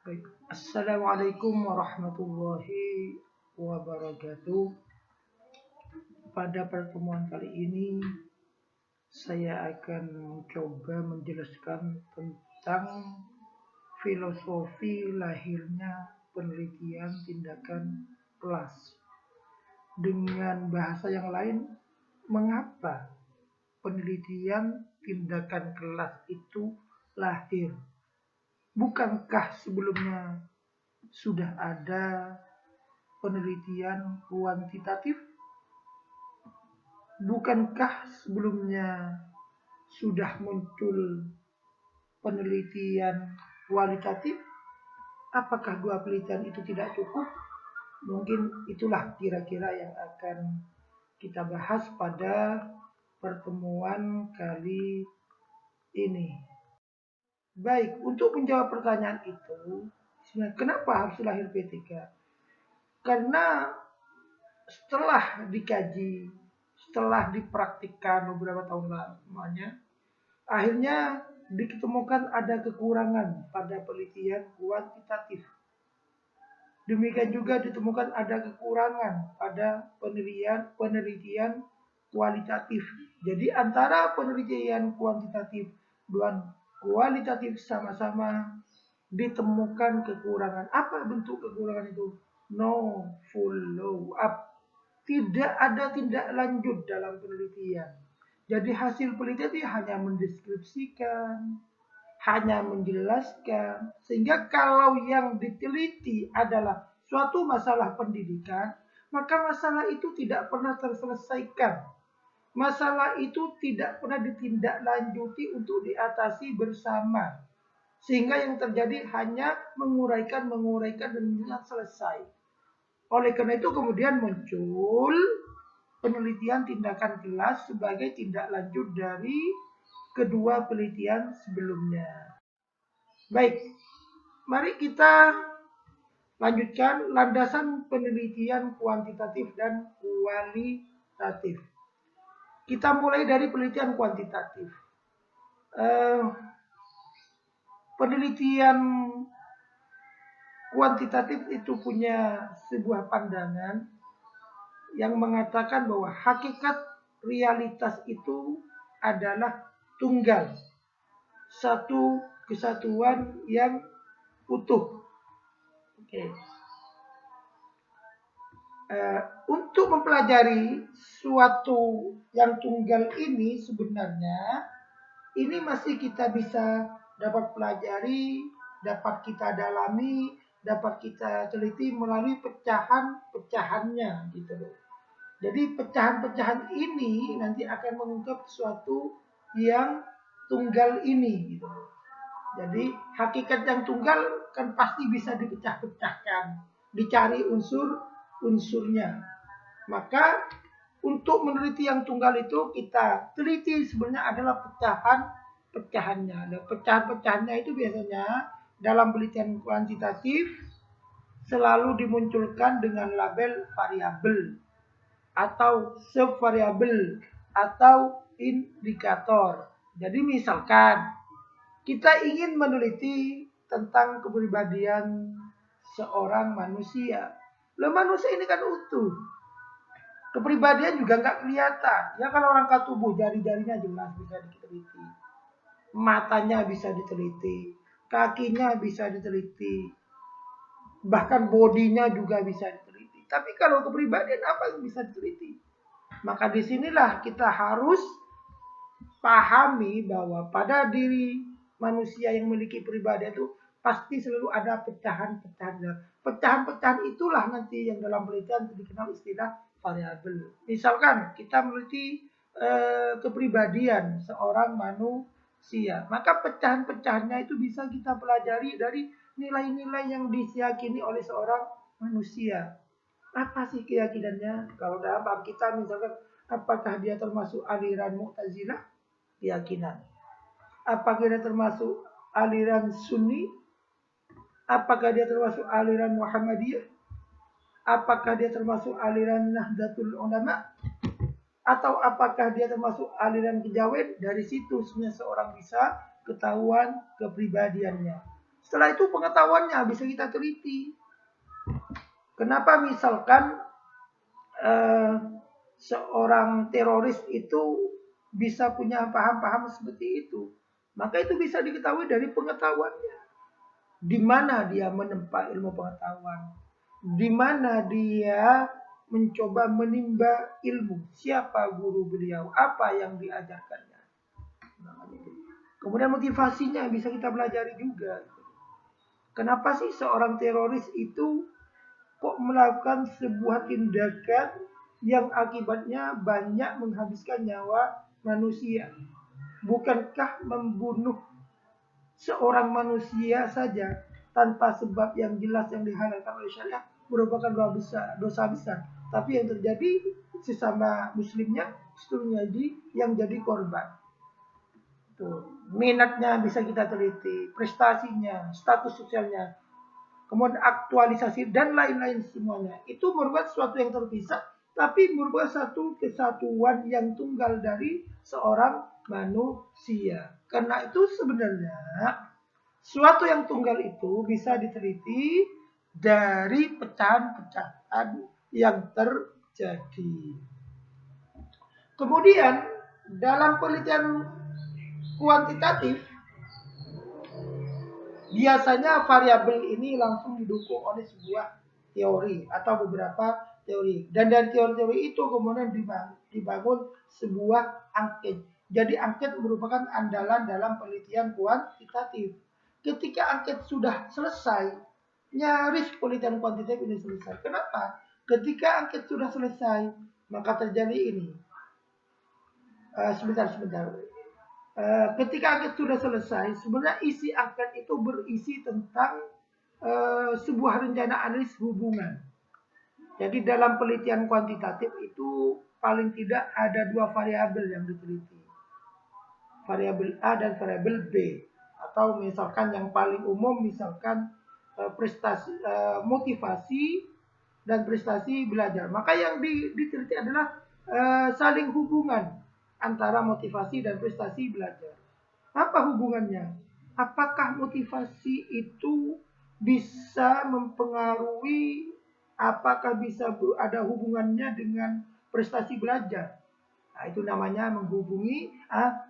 Baik. Assalamualaikum warahmatullahi wabarakatuh. Pada pertemuan kali ini saya akan mencoba menjelaskan tentang filosofi lahirnya penelitian tindakan kelas. Dengan bahasa yang lain, mengapa penelitian tindakan kelas itu lahir? Bukankah sebelumnya sudah ada penelitian kuantitatif? Bukankah sebelumnya sudah muncul penelitian kualitatif? Apakah dua penelitian itu tidak cukup? Mungkin itulah kira-kira yang akan kita bahas pada pertemuan kali ini. Baik, untuk menjawab pertanyaan itu, sebenarnya kenapa harus lahir P3? Karena setelah dikaji, setelah dipraktikkan beberapa tahun lamanya, akhirnya ditemukan ada kekurangan pada penelitian kuantitatif. Demikian juga ditemukan ada kekurangan pada penelitian kualitatif. Jadi antara penelitian kuantitatif dan kualitatif sama-sama ditemukan kekurangan. Apa bentuk kekurangan itu? No follow up. Tidak ada tindak lanjut dalam penelitian. Jadi hasil penelitian itu hanya mendeskripsikan, hanya menjelaskan, sehingga kalau yang diteliti adalah suatu masalah pendidikan, maka masalah itu tidak pernah terselesaikan. Masalah itu tidak pernah ditindaklanjuti untuk diatasi bersama. Sehingga yang terjadi hanya menguraikan dan selesai. Oleh karena itu kemudian muncul penelitian tindakan kelas sebagai tindak lanjut dari kedua penelitian sebelumnya. Baik, mari kita lanjutkan landasan penelitian kuantitatif dan kualitatif. Kita mulai dari penelitian kuantitatif. Penelitian kuantitatif itu punya sebuah pandangan yang mengatakan bahwa hakikat realitas itu adalah tunggal, satu kesatuan yang utuh. Oke. Untuk mempelajari suatu yang tunggal ini sebenarnya ini masih kita bisa dapat pelajari, dapat kita dalami, dapat kita teliti melalui pecahan-pecahannya gitu loh. Jadi pecahan-pecahan ini nanti akan mengungkap sesuatu yang tunggal ini gitu. Jadi hakikat yang tunggal kan pasti bisa dipecah-pecahkan, dicari unsur-unsurnya. Maka untuk meneliti yang tunggal itu kita teliti sebenarnya adalah pecahan-pecahannya. Dan pecahan-pecahannya itu biasanya dalam penelitian kuantitatif selalu dimunculkan dengan label variabel atau subvariabel atau indikator. Jadi misalkan kita ingin meneliti tentang kepribadian seorang manusia. Loh manusia ini kan utuh. Kepribadian juga nggak kelihatan. Ya kalau rangka tubuh jari-jarinya jelas bisa diteliti. Matanya bisa diteliti. Kakinya bisa diteliti. Bahkan bodinya juga bisa diteliti. Tapi kalau kepribadian apa yang bisa diteliti? Maka disinilah kita harus pahami bahwa pada diri manusia yang memiliki pribadi itu pasti selalu ada pecahan-pecahan. Pecahan-pecahan itulah nanti yang dalam penelitian dikenal istilah variabel. Misalkan kita meneliti kepribadian seorang manusia, maka pecahan-pecahannya itu bisa kita pelajari dari nilai-nilai yang diyakini oleh seorang manusia. Apa sih keyakinannya? Kalau dalam bab kita misalkan apakah dia termasuk aliran Mu'tazilah? Keyakinan. Apakah dia termasuk aliran Sunni? Apakah dia termasuk aliran Muhammadiyah? Apakah dia termasuk aliran Nahdlatul Ulama? Atau apakah dia termasuk aliran Kejawen? Dari situ sebenarnya seorang bisa ketahuan kepribadiannya. Setelah itu pengetahuannya bisa kita teliti. Kenapa misalkan seorang teroris itu bisa punya paham-paham seperti itu? Maka itu bisa diketahui dari pengetahuannya. Di mana dia menempa ilmu pengetahuan, di mana dia mencoba menimba ilmu, siapa guru beliau, apa yang diajarkannya. Kemudian motivasinya bisa kita pelajari juga. Kenapa sih seorang teroris itu kok melakukan sebuah tindakan yang akibatnya banyak menghabiskan nyawa manusia? Bukankah membunuh seorang manusia saja tanpa sebab yang jelas yang dihalalkan oleh syariat merupakan dosa besar. Tapi yang terjadi sesama muslimnya justru yang jadi korban. Tuh, minatnya bisa kita teliti, prestasinya, status sosialnya, kemudian aktualisasi dan lain-lain semuanya. Itu merupakan sesuatu yang terpisah, tapi merupakan satu kesatuan yang tunggal dari seorang manusia. Karena itu sebenarnya suatu yang tunggal itu bisa diteliti dari pecahan-pecahan yang terjadi. Kemudian dalam penelitian kuantitatif biasanya variabel ini langsung didukung oleh sebuah teori atau beberapa teori. Dan dari teori-teori itu kemudian dibangun sebuah angket. Jadi angket merupakan andalan dalam penelitian kuantitatif. Ketika angket sudah selesai, nyaris penelitian kuantitatif ini selesai. Kenapa? Ketika angket sudah selesai, maka terjadi ini. Sebentar. Ketika angket sudah selesai, sebenarnya isi angket itu berisi tentang sebuah rencana analisis hubungan. Jadi dalam penelitian kuantitatif itu paling tidak ada dua variabel yang diteliti. Variabel A dan variabel B. Atau misalkan yang paling umum misalkan motivasi dan prestasi belajar. Maka yang diteliti adalah saling hubungan antara motivasi dan prestasi belajar. Apa hubungannya? Apakah motivasi itu bisa mempengaruhi, apakah bisa ada hubungannya dengan prestasi belajar? Nah, itu namanya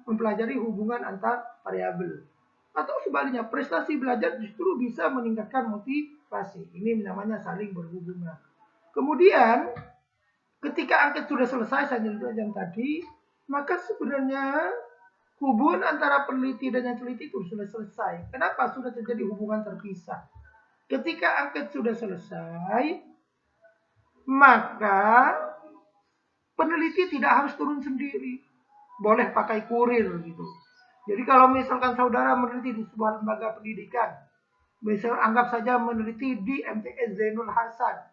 mempelajari hubungan antar variabel. Atau sebaliknya, prestasi belajar justru bisa meningkatkan motivasi. Ini namanya saling berhubungan. Kemudian, ketika angket sudah selesai, saya jelaskan tadi, maka sebenarnya hubungan antara peneliti dan yang teliti itu sudah selesai. Kenapa? Sudah terjadi hubungan terpisah. Ketika angket sudah selesai, maka peneliti tidak harus turun sendiri. Boleh pakai kurir gitu. Jadi kalau misalkan saudara meneliti di sebuah lembaga pendidikan, misal anggap saja meneliti di MTS Zainul Hasan,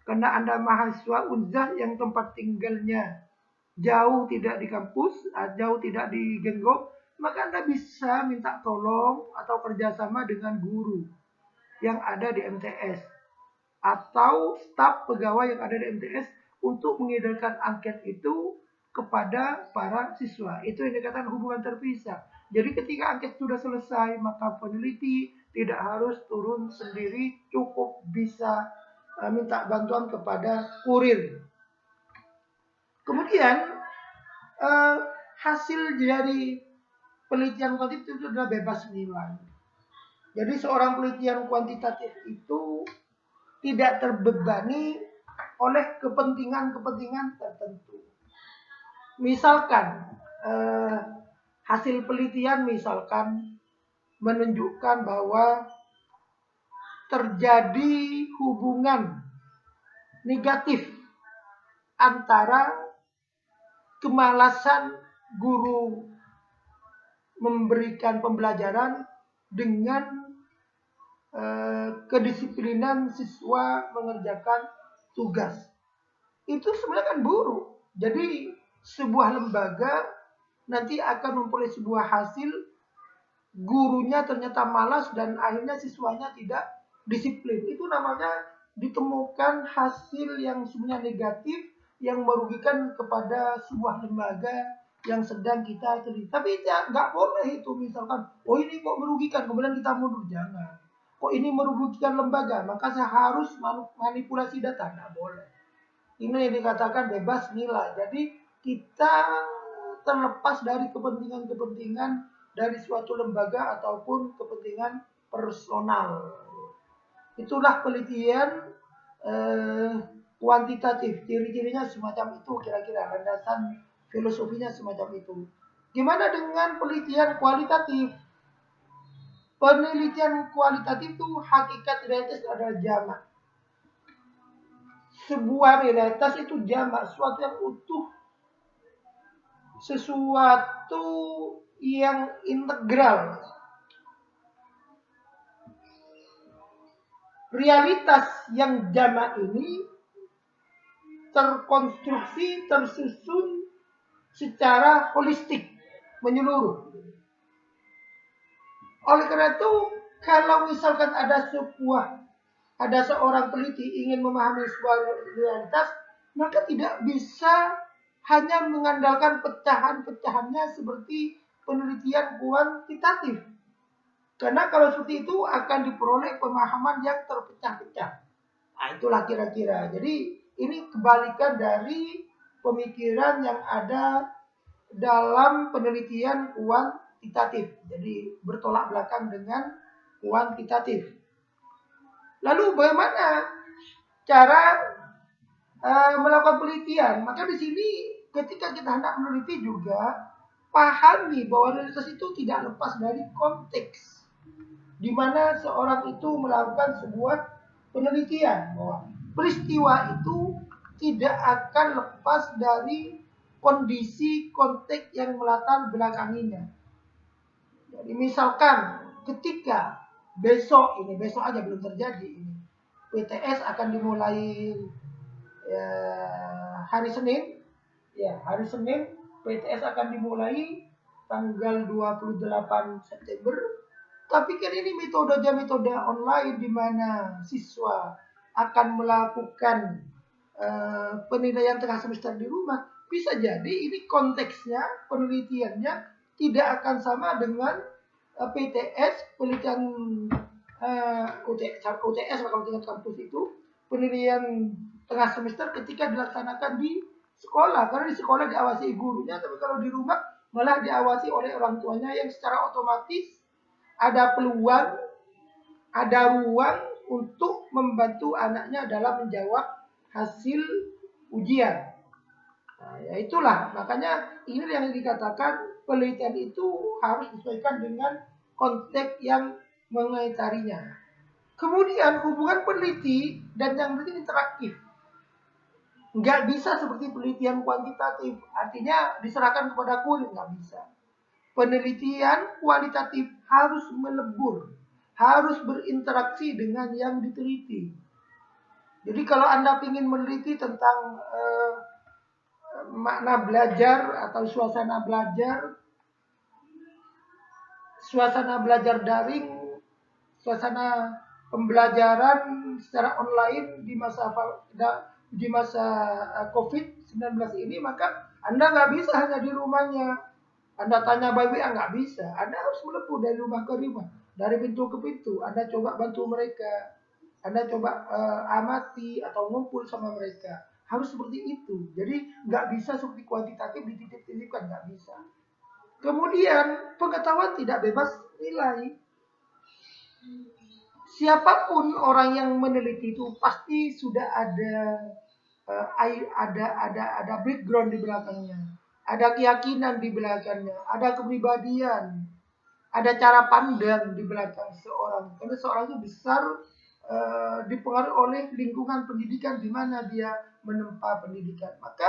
karena Anda mahasiswa Unzah yang tempat tinggalnya jauh tidak di kampus, jauh tidak di Genggong, maka Anda bisa minta tolong atau kerjasama dengan guru yang ada di MTS atau staf pegawai yang ada di MTS untuk mengedarkan angket itu kepada para siswa. Itu yang dikatakan hubungan terpisah. Jadi ketika angket sudah selesai, maka peneliti tidak harus turun sendiri, cukup bisa minta bantuan kepada kurir. Kemudian hasil dari penelitian kuantitatif itu adalah bebas nilai. Jadi seorang penelitian kuantitatif itu tidak terbebani oleh kepentingan-kepentingan tertentu. Misalkan hasil penelitian misalkan menunjukkan bahwa terjadi hubungan negatif antara kemalasan guru memberikan pembelajaran dengan kedisiplinan siswa mengerjakan tugas. Itu sebenarnya kan buruk. Jadi sebuah lembaga nanti akan memperoleh sebuah hasil, gurunya ternyata malas dan akhirnya siswanya tidak disiplin. Itu namanya ditemukan hasil yang sebenarnya negatif yang merugikan kepada sebuah lembaga yang sedang kita teliti. Tapi nggak boleh itu misalkan, oh ini kok merugikan, kemudian kita mundur. Jangan. kok ini merugikan lembaga, maka saya harus manipulasi data. Nggak boleh. Ini yang dikatakan bebas nilai. Jadi kita terlepas dari kepentingan-kepentingan dari suatu lembaga ataupun kepentingan personal. Itulah penelitian kuantitatif. Ciri-cirinya semacam itu kira-kira, landasan filosofinya semacam itu. Gimana dengan penelitian kualitatif? Penelitian kualitatif itu hakikat realitas adalah jamak. Sebuah realitas itu jamak, sesuatu yang utuh, sesuatu yang integral. Realitas yang jamak ini terkonstruksi, tersusun secara holistik, menyeluruh. Oleh karena itu, kalau misalkan ada seorang peneliti ingin memahami sebuah realitas, maka tidak bisa hanya mengandalkan pecahan-pecahannya seperti penelitian kuantitatif. Karena kalau seperti itu akan diperoleh pemahaman yang terpecah-pecah. Nah, itulah kira-kira. Jadi ini kebalikan dari pemikiran yang ada dalam penelitian kuantitatif. Jadi bertolak belakang dengan kuantitatif. Lalu bagaimana cara melakukan penelitian? Maka di sini ketika kita hendak meneliti juga pahami bahwa realitas itu tidak lepas dari konteks di mana seorang itu melakukan sebuah penelitian, bahwa peristiwa itu tidak akan lepas dari kondisi konteks yang melatar belakanginya. Jadi misalkan ketika besok aja belum terjadi ini, PTS akan dimulai hari Senin, hari Senin PTS akan dimulai tanggal 28 September. Tapi kan ini metode online di mana siswa akan melakukan penilaian tengah semester di rumah. Bisa jadi ini konteksnya, penelitiannya tidak akan sama dengan PTS, penelitian UTS kalau tingkat kampus itu, penilaian tengah semester ketika dilaksanakan di sekolah. Karena di sekolah diawasi gurunya, tapi kalau di rumah malah diawasi oleh orang tuanya yang secara otomatis ada peluang, ada ruang untuk membantu anaknya dalam menjawab hasil ujian. Nah, ya itulah, makanya ini yang dikatakan penelitian itu harus disesuaikan dengan konteks yang mengitarinya. Kemudian hubungan peneliti dan yang peneliti interaktif. Nggak bisa seperti penelitian kuantitatif, artinya diserahkan kepada kurir, nggak bisa. Penelitian kualitatif harus melebur, harus berinteraksi dengan yang diteliti. Jadi kalau Anda ingin meneliti tentang makna belajar atau suasana belajar daring, suasana pembelajaran secara online di masa COVID-19 ini, maka Anda nggak bisa hanya di rumahnya. Anda tanya baik-baik, nggak bisa. Anda harus melebur dari rumah ke rumah, dari pintu ke pintu. Anda coba bantu mereka. Anda coba amati atau ngumpul sama mereka. Harus seperti itu. Jadi nggak bisa seperti kuantitatif dititip-titipkan, nggak bisa. Kemudian pengetahuan tidak bebas nilai. Siapapun orang yang meneliti itu pasti sudah ada background di belakangnya. Ada keyakinan di belakangnya, ada kepribadian, ada cara pandang di belakang seorang. Karena seorang itu besar dipengaruhi oleh lingkungan pendidikan di mana dia menempa pendidikan. Maka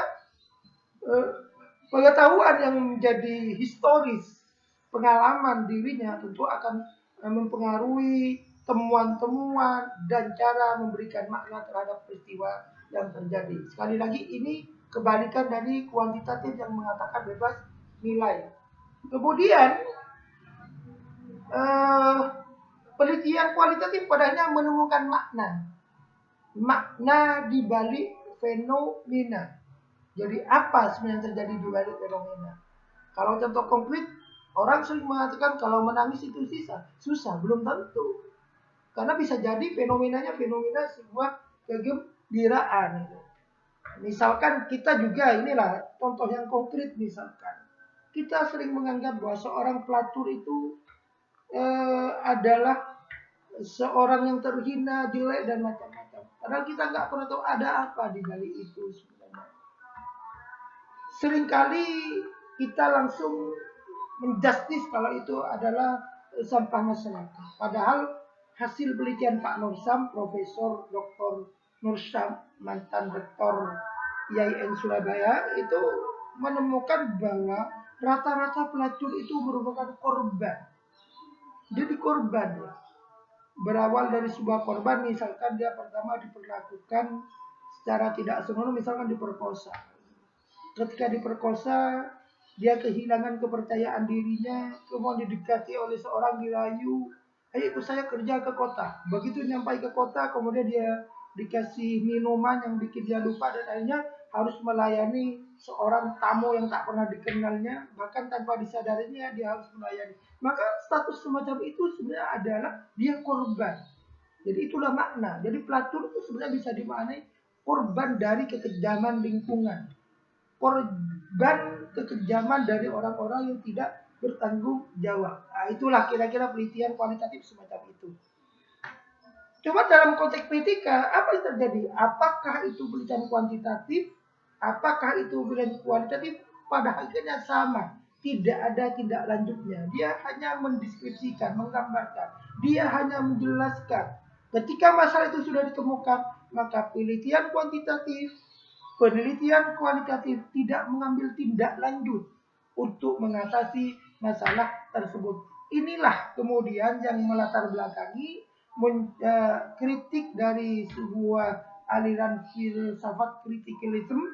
pengetahuan yang menjadi historis, pengalaman dirinya tentu akan mempengaruhi temuan-temuan dan cara memberikan makna terhadap peristiwa yang terjadi. Sekali lagi ini kebalikan dari kuantitatif yang mengatakan bebas nilai. Kemudian penelitian kualitatif padanya menemukan makna di balik fenomena. Jadi apa sebenarnya yang terjadi di balik fenomena? Kalau contoh konkret, orang sering mengatakan kalau menangis itu susah, belum tentu. Karena bisa jadi fenomenanya fenomena sebuah kegembiraan. Misalkan kita juga inilah contoh yang konkret, misalkan kita sering menganggap bahwa seorang pelacur itu adalah seorang yang terhina, jelek dan macam-macam. Padahal kita nggak pernah tahu ada apa di balik itu sebenarnya. Seringkali kita langsung menjustis kalau itu adalah sampah masyarakat. Padahal hasil penelitian Pak Nursam, Profesor Dr. Nursam, mantan rektor IAIN Surabaya, itu menemukan bahwa rata-rata pelacur itu merupakan korban. Jadi korban ya. Berawal dari sebuah korban, misalkan dia pertama diperlakukan secara tidak senonoh, misalkan diperkosa. Ketika diperkosa, dia kehilangan kepercayaan dirinya, kemudian didekati oleh seorang dirayu, ayo ikut saya kerja ke kota. Begitu nyampai ke kota, kemudian dia dikasih minuman yang bikin dia lupa dan akhirnya harus melayani seorang tamu yang tak pernah dikenalnya, bahkan tanpa disadarinya dia harus melayani. Maka status semacam itu sebenarnya adalah dia korban. Jadi itulah makna. Jadi pelacur itu sebenarnya bisa dimaknai korban dari kekejaman lingkungan, korban kekejaman dari orang-orang yang tidak bertanggung jawab. Nah, itulah kira-kira penelitian kualitatif semacam itu. Coba dalam konteks PTK, apa yang terjadi? Apakah itu penelitian kuantitatif? Apakah itu penelitian kualitatif? Pada akhirnya sama. Tidak ada tindak lanjutnya. Dia hanya mendeskripsikan, menggambarkan. Dia hanya menjelaskan. Ketika masalah itu sudah ditemukan, maka penelitian kuantitatif, penelitian kualitatif tidak mengambil tindak lanjut untuk mengatasi masalah tersebut. Inilah kemudian yang melatar belakangi kritik dari sebuah aliran filsafat kritikalisme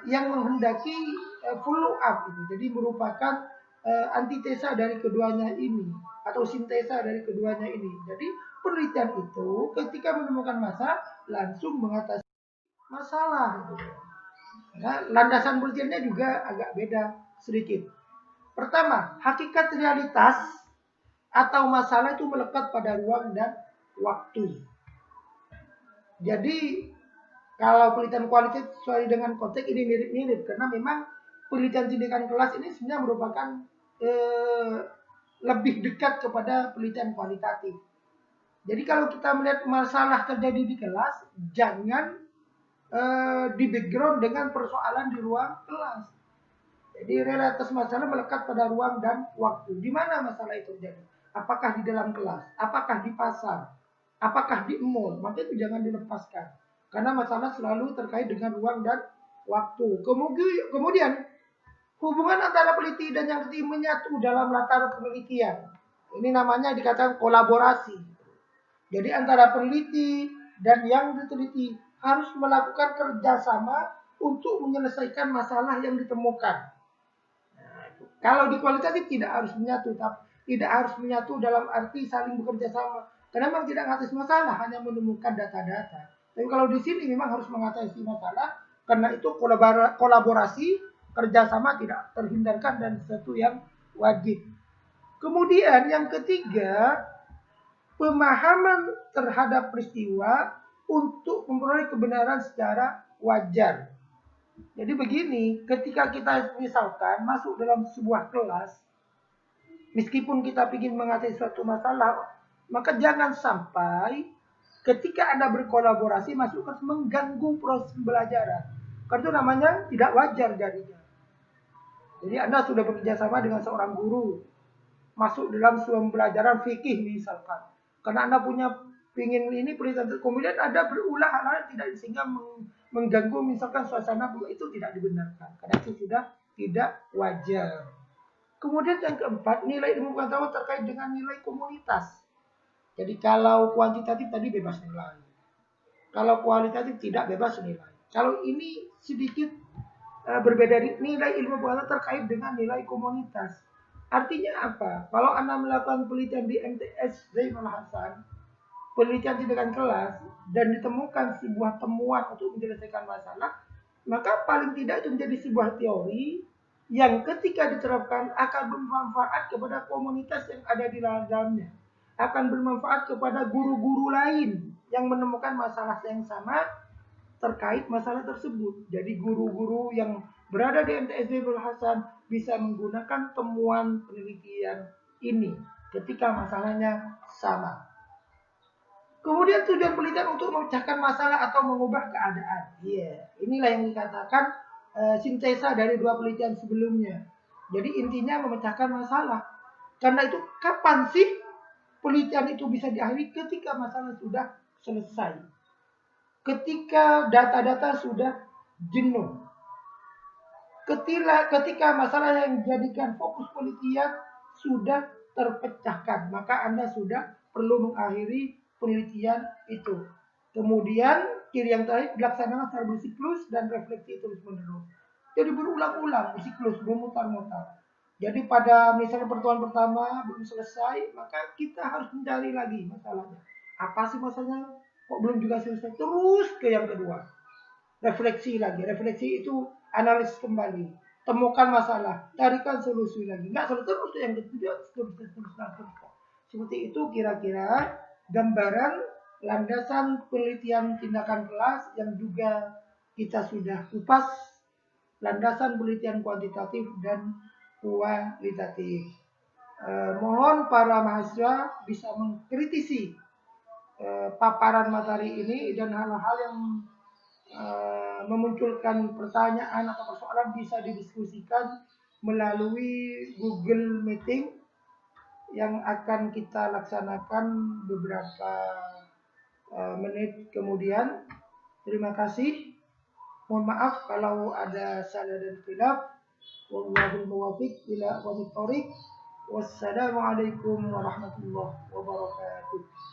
yang menghendaki follow up itu. Jadi merupakan antitesa dari keduanya ini atau sintesa dari keduanya ini. Jadi penelitian itu ketika menemukan masalah langsung mengatasi masalah gitu. Nah, landasan penelitiannya juga agak beda sedikit. Pertama, hakikat realitas atau masalah itu melekat pada ruang dan waktu. Jadi kalau penelitian kualitatif sesuai dengan konteks ini mirip-mirip karena memang penelitian tindakan kelas ini sebenarnya merupakan lebih dekat kepada penelitian kualitatif. Jadi kalau kita melihat masalah terjadi di kelas, jangan di background dengan persoalan di ruang kelas. Jadi realitas masalah melekat pada ruang dan waktu. Di mana masalah itu terjadi? Apakah di dalam kelas? Apakah di pasar? Apakah di mall? Maka itu jangan dilepaskan. Karena masalah selalu terkait dengan ruang dan waktu. Kemudian hubungan antara peneliti dan yang diteliti menyatu dalam latar penelitian. Ini namanya dikatakan kolaborasi. Jadi antara peneliti dan yang diteliti harus melakukan kerjasama untuk menyelesaikan masalah yang ditemukan. Kalau di kualitatif tidak harus menyatu, tidak harus menyatu dalam arti saling bekerja sama. Karena memang tidak mengatasi masalah, hanya menemukan data-data. Tapi kalau di sini memang harus mengatasi masalah, karena itu kolaborasi, kerjasama tidak terhindarkan dan sesuatu yang wajib. Kemudian yang ketiga, pemahaman terhadap peristiwa untuk memperoleh kebenaran secara wajar. Jadi begini, ketika kita misalkan masuk dalam sebuah kelas, meskipun kita ingin mengatasi suatu masalah, maka jangan sampai ketika Anda berkolaborasi masuk ke mengganggu proses pembelajaran. Karena itu namanya tidak wajar jadinya. Jadi Anda sudah bekerja sama dengan seorang guru, masuk dalam sebuah pembelajaran fikih misalkan. Karena Anda punya ingin ini penelitian, kemudian Anda berulah hal-hal tidak sehingga mengganggu misalkan suasana, itu tidak dibenarkan karena itu sudah tidak wajar. Kemudian yang keempat, nilai ilmu pengetahuan terkait dengan nilai komunitas. Jadi kalau kuantitatif tadi bebas nilai, kalau kualitatif tidak bebas nilai. Kalau ini sedikit berbeda, nilai ilmu pengetahuan terkait dengan nilai komunitas. Artinya apa? Kalau Anda melakukan penelitian di MTS Zainul Hasan, penelitian tindakan kelas, dan ditemukan sebuah temuan untuk menyelesaikan masalah, maka paling tidak itu menjadi sebuah teori yang ketika diterapkan akan bermanfaat kepada komunitas yang ada di dalamnya. akan bermanfaat kepada guru-guru lain yang menemukan masalah yang sama terkait masalah tersebut. Jadi guru-guru yang berada di MTSD Nurul Hasan bisa menggunakan temuan penelitian ini ketika masalahnya sama. Kemudian tujuan penelitian untuk memecahkan masalah atau mengubah keadaan. Inilah yang dikatakan sintesa dari dua penelitian sebelumnya. Jadi intinya memecahkan masalah. Karena itu kapan sih penelitian itu bisa diakhiri? Ketika masalah sudah selesai. Ketika data-data sudah jenuh. Ketika masalah yang dijadikan fokus penelitian sudah terpecahkan, maka Anda sudah perlu mengakhiri penelitian itu. Kemudian ciri yang terakhir dilaksanakan secara bersiklus dan refleksi terus-menerus. Jadi berulang-ulang bersiklus, memutar-mutar. Jadi pada misalnya pertemuan pertama belum selesai, maka kita harus mencari lagi masalahnya. Apa sih masalahnya? Kok belum juga selesai? Terus ke yang kedua. Refleksi lagi. Refleksi itu analisis kembali. Temukan masalah, carikan solusi lagi. Nggak selalu terus yang ketiga, seterusnya. Seperti itu kira-kira gambaran landasan penelitian tindakan kelas yang juga kita sudah kupas, landasan penelitian kuantitatif dan kualitatif. Mohon para mahasiswa bisa mengkritisi paparan materi ini dan hal-hal yang memunculkan pertanyaan atau persoalan bisa didiskusikan melalui Google Meeting yang akan kita laksanakan beberapa menit kemudian. Terima kasih. Mohon maaf kalau ada salah dan khilaf. Wallahul muwaffiq ila aqwamit thoriq. Wassalamualaikum warahmatullahi wabarakatuh.